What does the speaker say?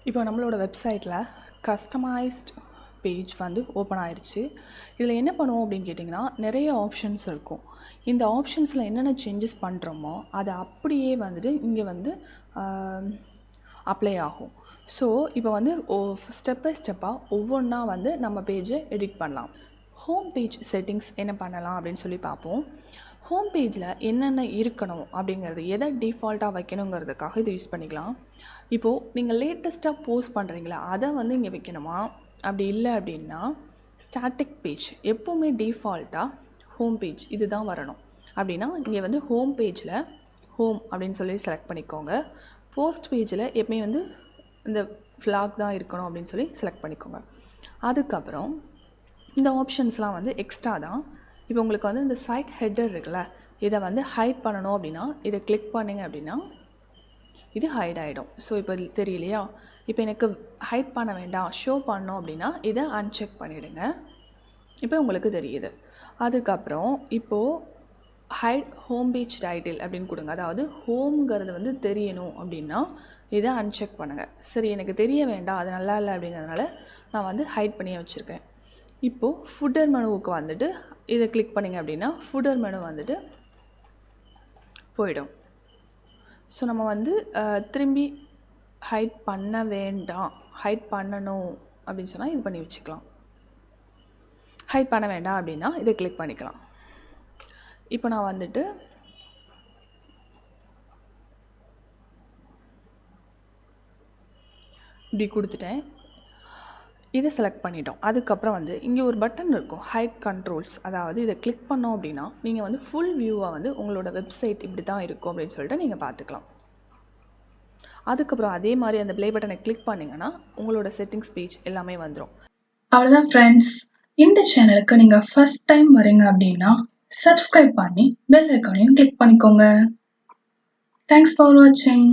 இப்போ நம்மளோட வெப்சைட்டில் கஸ்டமைஸ்ட் பேஜ் வந்து ஓப்பன் ஆயிடுச்சு. இதில் என்ன பண்ணுவோம் அப்படின்னு கேட்டிங்கன்னா, நிறைய ஆப்ஷன்ஸ் இருக்கும். இந்த ஆப்ஷன்ஸில் என்னென்ன சேஞ்சஸ் பண்ணுறோமோ அதை அப்படியே வந்துட்டு இங்கே வந்து அப்ளை ஆகும். ஸோ இப்போ வந்து ஸ்டெப் பை ஸ்டெப்பாக ஒவ்வொன்றா வந்து நம்ம பேஜை எடிட் பண்ணலாம். ஹோம் பேஜ் செட்டிங்ஸ் என்ன பண்ணலாம் அப்படின்னு சொல்லி பார்ப்போம். ஹோம் பேஜில் என்னென்ன இருக்கணும் அப்படிங்கிறது, எதை டிஃபால்ட்டாக வைக்கணுங்கிறதுக்காக இது யூஸ் பண்ணிக்கலாம். இப்போது நீங்கள் லேட்டஸ்ட்டாக போஸ்ட் பண்ணுறீங்களா, அதை வந்து இங்கே வைக்கணுமா? அப்படி இல்லை அப்படின்னா ஸ்டாட்டிக் பேஜ் எப்போவுமே டிஃபால்ட்டாக ஹோம் பேஜ் இது தான் வரணும். அப்படின்னா இங்கே வந்து ஹோம் பேஜில் ஹோம் அப்படின்னு சொல்லி செலக்ட் பண்ணிக்கோங்க. போஸ்ட் பேஜில் எப்பவுமே வந்து இந்த ஃப்ளாக் தான் இருக்கணும் அப்படின்னு சொல்லி செலக்ட் பண்ணிக்கோங்க. அதுக்கப்புறம் இந்த ஆப்ஷன்ஸ்லாம் வந்து எக்ஸ்ட்ரா தான். இப்போ உங்களுக்கு வந்து இந்த சைட் ஹெட்டர் இருக்குல்ல, இதை வந்து ஹைட் பண்ணணும் அப்படின்னா இதை கிளிக் பண்ணிங்க அப்படின்னா இது ஹைட் ஆகிடும். ஸோ இப்போ தெரியலையா? இப்போ எனக்கு ஹைட் பண்ண வேண்டாம், ஷோ பண்ணோம் அப்படின்னா இதை அன்செக் பண்ணிவிடுங்க. இப்போ உங்களுக்கு தெரியுது. அதுக்கப்புறம் இப்போது ஹைட் ஹோம் பேஜ் டைட்டில் அப்படின்னு கொடுங்க. அதாவது ஹோம்ங்கிறது வந்து தெரியணும் அப்படின்னா இதை அன்செக் பண்ணுங்கள். சரி, எனக்கு தெரிய வேண்டாம், அது நல்லா இல்லை அப்படிங்கிறதுனால நான் வந்து ஹைட் பண்ணியே வச்சுருக்கேன். இப்போது ஃபுட்டர் மெனுவுக்கு வந்துட்டு இதை கிளிக் பண்ணிங்க அப்படின்னா ஃபுட்டர் மெனு வந்துட்டு போயிடும். ஸோ நம்ம வந்து திரும்பி ஹைட் பண்ண வேண்டாம், ஹைட் பண்ணணும் அப்படின்னு சொன்னால் இது பண்ணி வச்சுக்கலாம். ஹைட் பண்ண வேண்டாம் அப்படின்னா இதை கிளிக் பண்ணிக்கலாம். இப்போ நான் வந்துட்டு இப்படி கொடுத்துட்டேன், இதை செலக்ட் பண்ணிட்டோம். அதுக்கப்புறம் வந்து இங்கே ஒரு பட்டன் இருக்கும், ஹைட் கண்ட்ரோல்ஸ். அதாவது இதை கிளிக் பண்ணோம் அப்படின்னா நீங்கள் வந்து ஃபுல் வியூவாக வந்து உங்களோட வெப்சைட் இப்படி தான் இருக்கும் அப்படின்னு சொல்லிட்டு நீங்கள் பார்த்துக்கலாம். அதுக்கப்புறம் அதே மாதிரி அந்த ப்ளே பட்டனை கிளிக் பண்ணிங்கன்னா உங்களோட செட்டிங்ஸ் பேஜ் எல்லாமே வந்துடும். அவ்வளோதான் ஃப்ரெண்ட்ஸ். இந்த சேனலுக்கு நீங்கள் ஃபர்ஸ்ட் டைம் வரீங்க அப்படின்னா சப்ஸ்கிரைப் பண்ணி பெல் ஐக்கானையும் கிளிக் பண்ணிக்கோங்க. தேங்க்ஸ் ஃபார் வாட்சிங்.